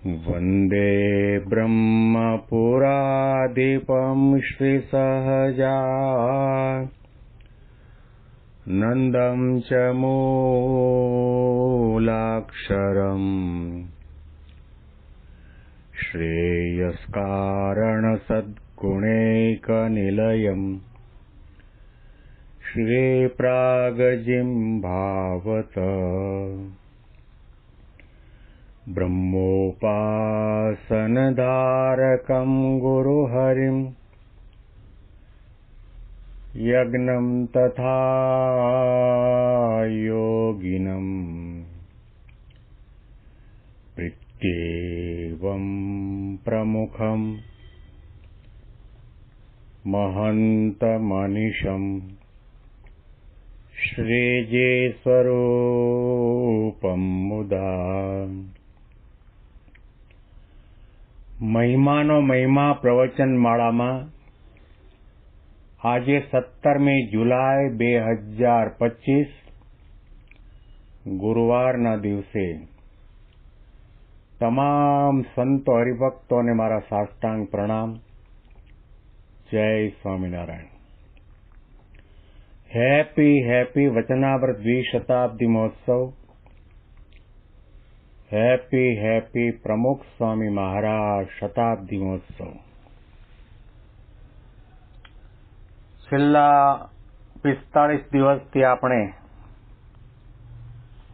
वन्दे ब्रह्मपुराधिपं श्रीसहजानन्दं च मूलाक्षरम् श्रेयस्कारणसद्गुणैकनिलयम् श्रीप्रागजिह्वावत ब्रह्मोपासनधारकं गुरुहरिं यज्ञं तथा योगिनं प्रत्येवं प्रमुखं महन्तमनिशं श्रीजेस्वरूपं मुदा મહિમાનો મહિમા પ્રવચન માળામાં આજે 17મી જુલાઈ 2025 ગુરુવારના દિવસે તમામ સંતો હરિભક્તોને મારા સાષ્ટાંગ પ્રણામ. જય સ્વામિનારાયણ. હેપી વચનામૃત દ્વિશતાબ્દી મહોત્સવ. હેપી પ્રમુખ સ્વામી મહારાજ શતાબ્દી મહોત્સવ. છેલ્લા 45 દિવસથી આપણે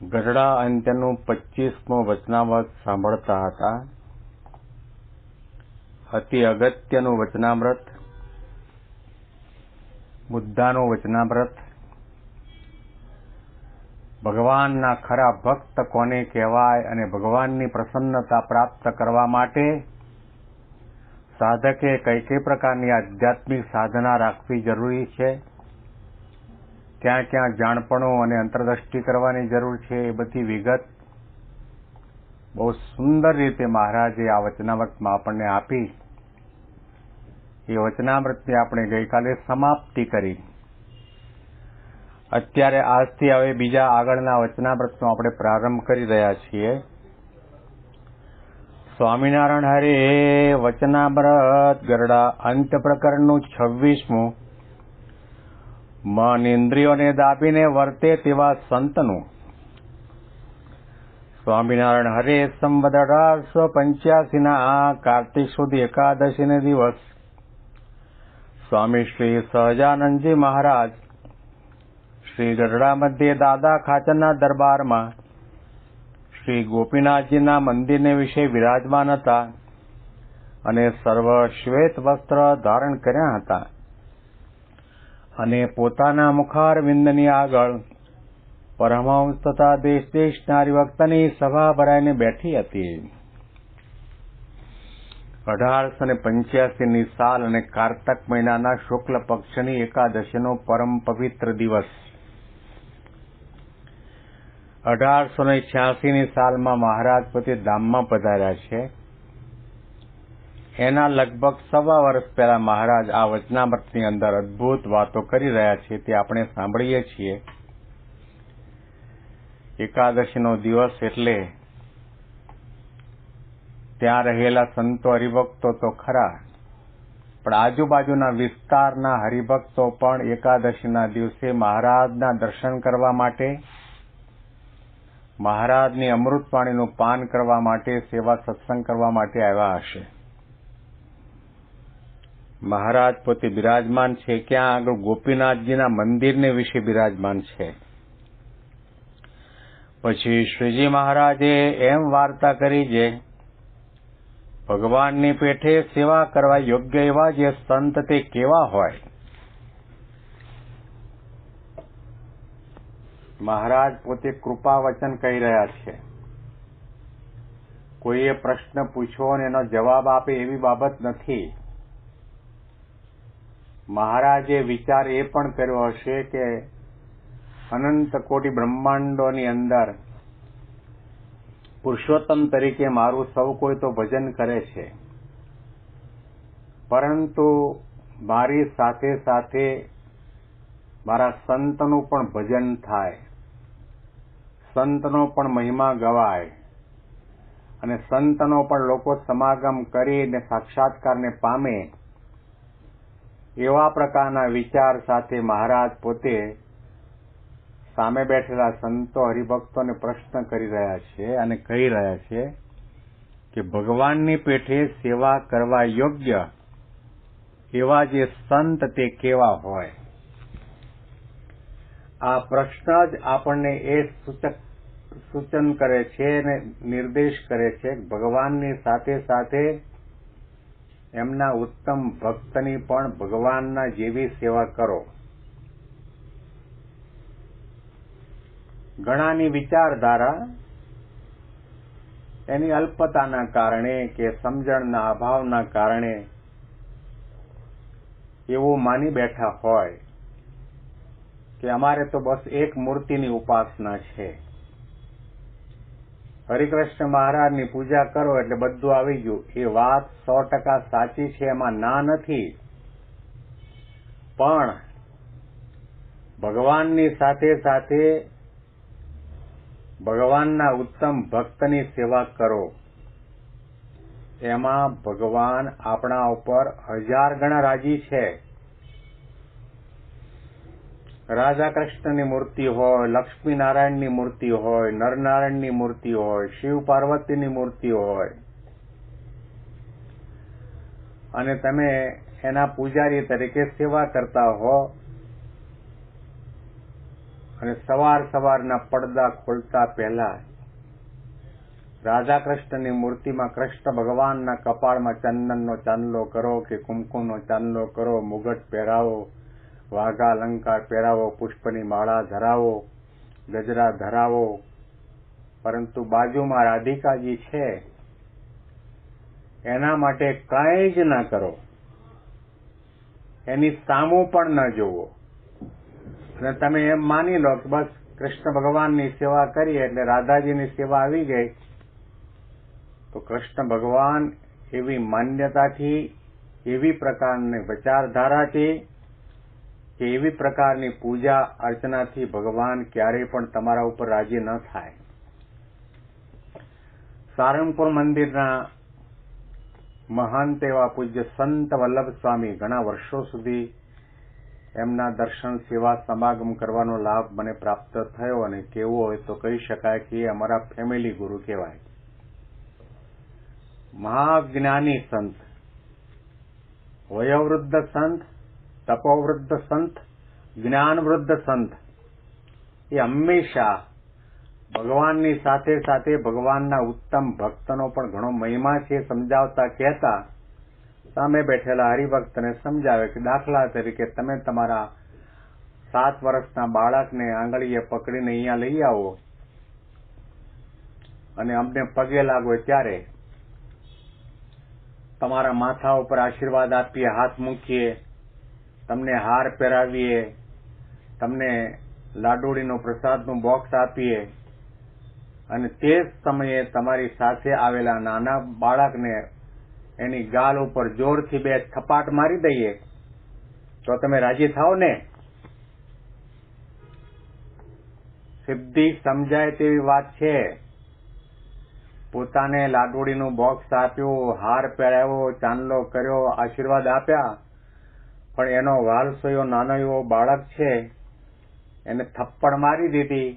ગઢડા અંત્યનું 25મું વચનામૃત સાંભળતા હતા. અતિ અગત્યનું વચનામૃત, બુદ્ધાનું વચનામૃત. ભગવાનના ખરા ભક્ત કોને કહેવાય અને ભગવાનની પ્રસન્નતા પ્રાપ્ત કરવા માટે સાધકે કઈ કઈ પ્રકારની આધ્યાત્મિક સાધના રાખવી જરૂરી છે, ક્યાં ક્યાં જાણપણું અને અંતરદ્રષ્ટિ કરવાની જરૂર છે, એ બધી વિગત બહુ સુંદર રીતે મહારાજે આ વચનામૃતમાં આપણને આપી. એ વચનામૃતની આપણે ગઈકાલે સમાપ્તિ કરી. અત્યારે આજથી હવે બીજા આગળના વચનામૃતનો આપણે પ્રારંભ કરી રહ્યા છીએ. સ્વામિનારાયણ હરે વચનામૃત ગરડા અંત્ય પ્રકરણનું 26મું. મન ઇન્દ્રિયોને દાબીને વર્તે તેવા સંતનું. સ્વામિનારાયણ હરે સંવત 1885 કાર્તિક સુધી એકાદશીને દિવસ સ્વામી શ્રી સહજાનંદજી મહારાજ શ્રી ગઢડા મધ્યે દાદા ખાચરના દરબારમાં શ્રી ગોપીનાથજીના મંદિરને વિશે વિરાજમાન હતા અને સર્વ શ્વેત વસ્ત્ર ધારણ કર્યા હતા અને પોતાના મુખારવિંદની આગળ પરમહંસ તથા દેશના હરિભક્તની સભા ભરાઈને બેઠી હતી. 1885ની સાલ અને કારતક મહિનાના શુક્લ પક્ષની એકાદશીનો પરમ પવિત્ર દિવસ. 1886ની સાલમાં મહારાજ પોતે ધામમાં પધાર્યા છે. એના લગભગ 1.25 વર્ષ પહેલા મહારાજ આ વચનામૃતની અંદર અદભુત વાતો કરી રહ્યા છે તે આપણે સાંભળીએ છીએ. એકાદશીનો દિવસ એટલે ત્યાં રહેલા સંતો હરિભક્તો તો ખરા, પણ આજુબાજુના વિસ્તારના હરિભક્તો પણ એકાદશીના દિવસે મહારાજના દર્શન કરવા માટે, મહારાજની અમૃતવાણીનું પાન કરવા માટે, સેવા સત્સંગ કરવા માટે આવ્યા હશે. મહારાજ પોતે બિરાજમાન છે ક્યાં આગળ? ગોપીનાથજીના મંદિરને વિશે બિરાજમાન છે. પછી શ્રીજી મહારાજે એમ વાર્તા કરી જે ભગવાનની પેઠે સેવા કરવા યોગ્ય એવા જે સંત તે કેવા હોય. મહારાજ પોતે કૃપા વચન કહી રહ્યા છે. કોઈએ પ્રશ્ન પૂછ્યો અને એનો જવાબ આપે એવી બાબત નથી. મહારાજે વિચાર એ પણ કર્યો હશે કે અનંત કોટી બ્રહ્માંડોની અંદર પુરુષોત્તમ તરીકે મારું સૌ કોઈ તો ભજન કરે છે, પરંતુ મારી સાથે સાથે મારા સંતનું પણ ભજન થાય, સંતનો પણ મહિમા ગવાય અને સંતનો પણ લોકો સમાગમ કરીને સાક્ષાત્કારને પામે એવા પ્રકારના વિચાર સાથે મહારાજ પોતે સામે બેઠેલા સંતો હરિભક્તોને પ્રશ્ન કરી રહ્યા છે અને કહી રહ્યા છે કે ભગવાનની પેઠે સેવા કરવા યોગ્ય એવા જે સંત તે કેવા હોય. આ પ્રશ્ન જ આપણને એ સૂચન કરે છે અને નિર્દેશ કરે છે કે ભગવાનની સાથે સાથે એમના ઉત્તમ ભક્તની પણ ભગવાનના જેવી સેવા કરો. ઘણાની વિચારધારા એની અલ્પતાના કારણે કે સમજણના અભાવના કારણે એવું માની બેઠા હોય કે અમારે તો બસ એક મૂર્તિની ઉપાસના છે. હરિકૃષ્ણ મહારાજની પૂજા કરો એટલે બધું આવી ગયું. એ વાત 100% સાચી છે, એમાં ના નથી. પણ ભગવાનની સાથે સાથે ભગવાનના ઉત્તમ ભક્તની સેવા કરો. એમાં ભગવાન આપણા ઉપર 1000 ગણા રાજી છે. રાધા કૃષ્ણની મૂર્તિ હોય, લક્ષ્મીનારાયણની મૂર્તિ હોય, નરનારાયણની મૂર્તિ હોય, શિવ પાર્વતીની મૂર્તિ હોય અને તમે એના પૂજારી તરીકે સેવા કરતા હો અને સવારના પડદા ખોલતા પહેલા રાધા કૃષ્ણની મૂર્તિમાં કૃષ્ણ ભગવાનના કપાળમાં ચંદનનો ચાંદલો કરો કે કુમકુમનો ચાંદલો કરો, મુગટ પહેરાવો, વાઘા અલંકાર પહેરાવો, પુષ્પની માળા ધરાવો, ગજરા ધરાવો, પરંતુ બાજુમાં રાધિકાજી છે એના માટે કાંઈ જ ના કરો, એની સામું પણ ન જોવો અને તમે એમ માની લો કે બસ કૃષ્ણ ભગવાનની સેવા કરી એટલે રાધાજીની સેવા આવી ગઈ. તો કૃષ્ણ ભગવાન એવી માન્યતાથી, એવી પ્રકારની વિચારધારાથી કે એવી પ્રકારની પૂજા અર્ચનાથી ભગવાન ક્યારેય પણ તમારા ઉપર રાજી ન થાય. સારંગપુર મંદિરના મહંત એવા પૂજ્ય સંત વલ્લભ સ્વામી ઘણા વર્ષો સુધી એમના દર્શન સેવા સમાગમ કરવાનો લાભ મને પ્રાપ્ત થયો અને કેવો હોય તો કહી શકાય કે એ અમારા ફેમિલી ગુરુ કહેવાય. મહાજ્ઞાની સંત, વયોવૃદ્ધ સંત, તપોવૃદ્ધ સંત, જ્ઞાનવૃદ્ધ સંત એ હંમેશા ભગવાનની સાથે સાથે ભગવાનના ઉત્તમ ભક્તનો પણ ઘણો મહિમા છે સમજાવતા કહેતા સામે બેઠેલા હરિભક્તને સમજાવે કે દાખલા તરીકે તમે તમારા 7 વર્ષના બાળકને આંગળીએ પકડીને અહીંયા લઈ આવો અને અમને પગે લાગો ત્યારે તમારા માથા ઉપર આશીર્વાદ આપીએ, હાથ મૂકીએ, તમને હાર પહેરાવીએ, તમને લાડુડીનો પ્રસાદનું બોક્સ આપીએ અને તે જ સમયે તમારી સાથે આવેલા નાના બાળકને એની ગાલ ઉપર જોરથી 2 થપાટ મારી દઈએ તો તમે રાજી થાવ ને? સીધી સમજાય તેવી વાત છે. પોતાને લાડુડીનું બોક્સ આપ્યું, હાર પહેરાવ્યો, ચાંદલો કર્યો, આશીર્વાદ આપ્યા, પણ એનો વાલસોયો નાનો એવો બાળક છે એને થપ્પડ મારી દીધી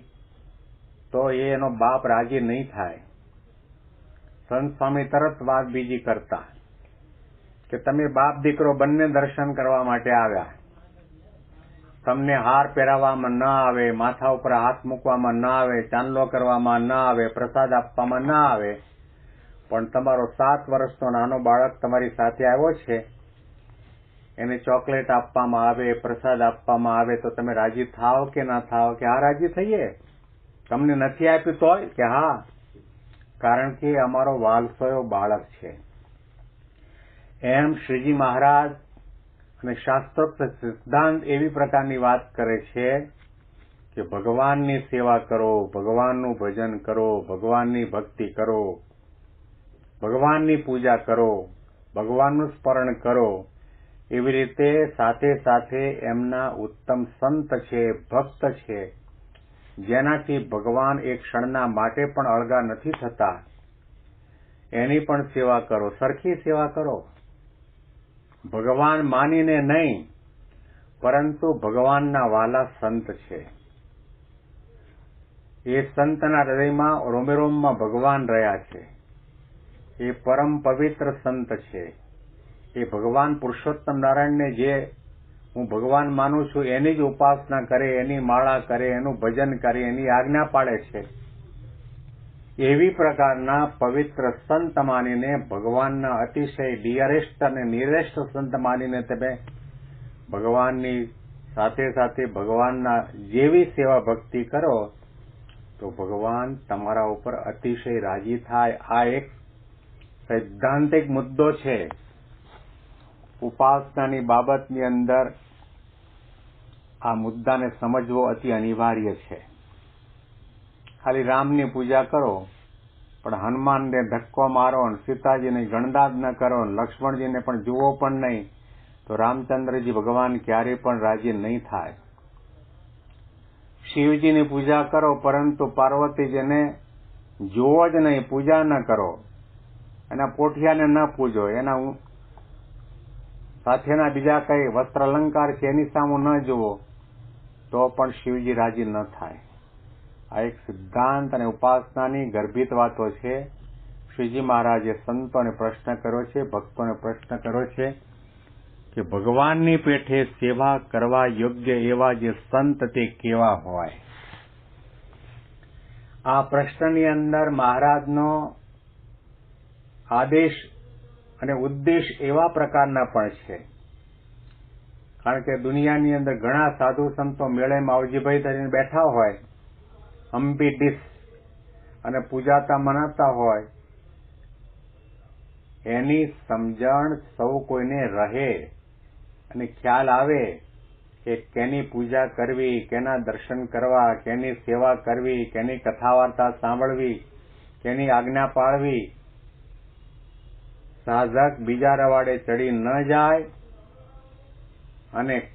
તો એનો બાપ રાજી નહીં થાય. સંત સ્વામી તરત વાત બીજી કરતા કે તમે બાપ દીકરો બંને દર્શન કરવા માટે આવ્યા, તમને હાર પહેરાવવામાં ન આવે, માથા ઉપર હાથ મૂકવામાં ન આવે, ચાંદલો કરવામાં ન આવે, પ્રસાદ આપવામાં ન આવે, પણ તમારો 7 વર્ષનો નાનો બાળક તમારી સાથે આવ્યો છે, એને ચોકલેટ આપવામાં આવે, પ્રસાદ આપવામાં આવે તો તમે રાજી થાવ કે ના થાવ? કે હા રાજી થઈએ. તમને નથી આપ્યું તોય? કે હા, કારણ કે અમારો વાલસોયો બાળક છે. એમ શ્રીજી મહારાજ અને શાસ્ત્રોક્ત સિદ્ધાંત એવી પ્રકારની વાત કરે છે કે ભગવાનની સેવા કરો, ભગવાનનું ભજન કરો, ભગવાનની ભક્તિ કરો, ભગવાનની પૂજા કરો, ભગવાનનું સ્મરણ કરો. એવી રીતે સાથે સાથે એમના ઉત્તમ સંત છે, ભક્ત છે, જેનાથી ભગવાન એક ક્ષણના માટે પણ અળગા નથી થતા એની પણ સેવા કરો, સરખી સેવા કરો. ભગવાન માનીને નહીં, પરંતુ ભગવાનના વાલા સંત છે. એ સંતના હૃદયમાં રોમેરોમમાં ભગવાન રહ્યા છે. એ પરમ પવિત્ર સંત છે. એ ભગવાન પુરુષોત્તમ નારાયણને જે હું ભગવાન માનું છું એની જ ઉપાસના કરે, એની માળા કરે, એનું ભજન કરે, એની આજ્ઞા પાળે છે. એવી પ્રકારના પવિત્ર સંત માનીને, ભગવાનના અતિશય ડિયરેસ્ટ અને નિયરેસ્ટ સંત માનીને તમે ભગવાનની સાથે સાથે ભગવાનના જેવી સેવા ભક્તિ કરો તો ભગવાન તમારા ઉપર અતિશય રાજી થાય. આ એક સૈદ્ધાંતિક મુદ્દો છે. ઉપાસનાની બાબતની અંદર આ મુદ્દાને સમજવો અતિ અનિવાર્ય છે. ખાલી રામની પૂજા કરો પણ હનુમાનને ધક્કો મારો ને સીતાજીને ગણદાદ ન કરો ને લક્ષ્મણજીને પણ જુઓ પણ નહીં તો રામચંદ્રજી ભગવાન ક્યારેય પણ રાજી નહીં થાય. શિવજીની પૂજા કરો પરંતુ પાર્વતીજીને જુઓ જ નહીં, પૂજા ન કરો, એના પોઠિયાને ન પૂજો, એના સાથેના બીજા કઈ વસ્ત્ર અલંકાર છે એની સામું ન જુઓ તો પણ શિવજી રાજી ન થાય. આ એક સિદ્ધાંત અને ઉપાસનાની ગર્ભિત વાતો છે. શ્રીજી મહારાજે સંતોને પ્રશ્ન કર્યો છે, ભક્તોને પ્રશ્ન કર્યો છે કે ભગવાનની પેઠે સેવા કરવા યોગ્ય એવા જે સંત તે કેવા હોય. આ પ્રશ્નની અંદર મહારાજનો આદેશ અને ઉદ્દેશ એવા પ્રકારના પણ છે. કારણ કે દુનિયાની અંદર ઘણા સાધુ સંતો મેળે માવજીભાઈ ધરીને બેઠા હોય, હંપી ડીશ અને પૂજાતા મનાતા હોય, એની સમજણ સૌ કોઈને રહે અને ખ્યાલ આવે કે કેની પૂજા કરવી, કેના દર્શન કરવા, કેની સેવા કરવી, કેની કથા વાર્તા સાંભળવી, કેની આજ્ઞા પાળવી. સાધક બીજા રવાડે ચડી ન જાય અને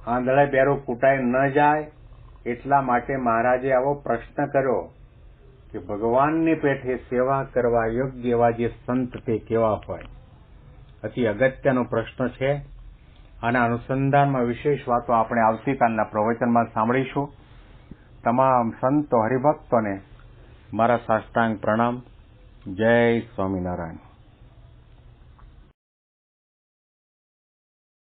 આંધળે બેરું કૂટાઈ ન જાય એટલા માટે મહારાજે આવો પ્રશ્ન કર્યો કે ભગવાનની પેઠે સેવા કરવા યોગ્ય એવા જે સંત તે કેવા હોય. અતિ અગત્યનો પ્રશ્ન છે. આના અનુસંધાનમાં વિશેષ વાતો આપણે આવતીકાલના પ્રવચનમાં સાંભળીશું. તમામ સંતો હરિભક્તોને મારા સાષ્ટાંગ પ્રણામ. જય સ્વામિનારાયણ.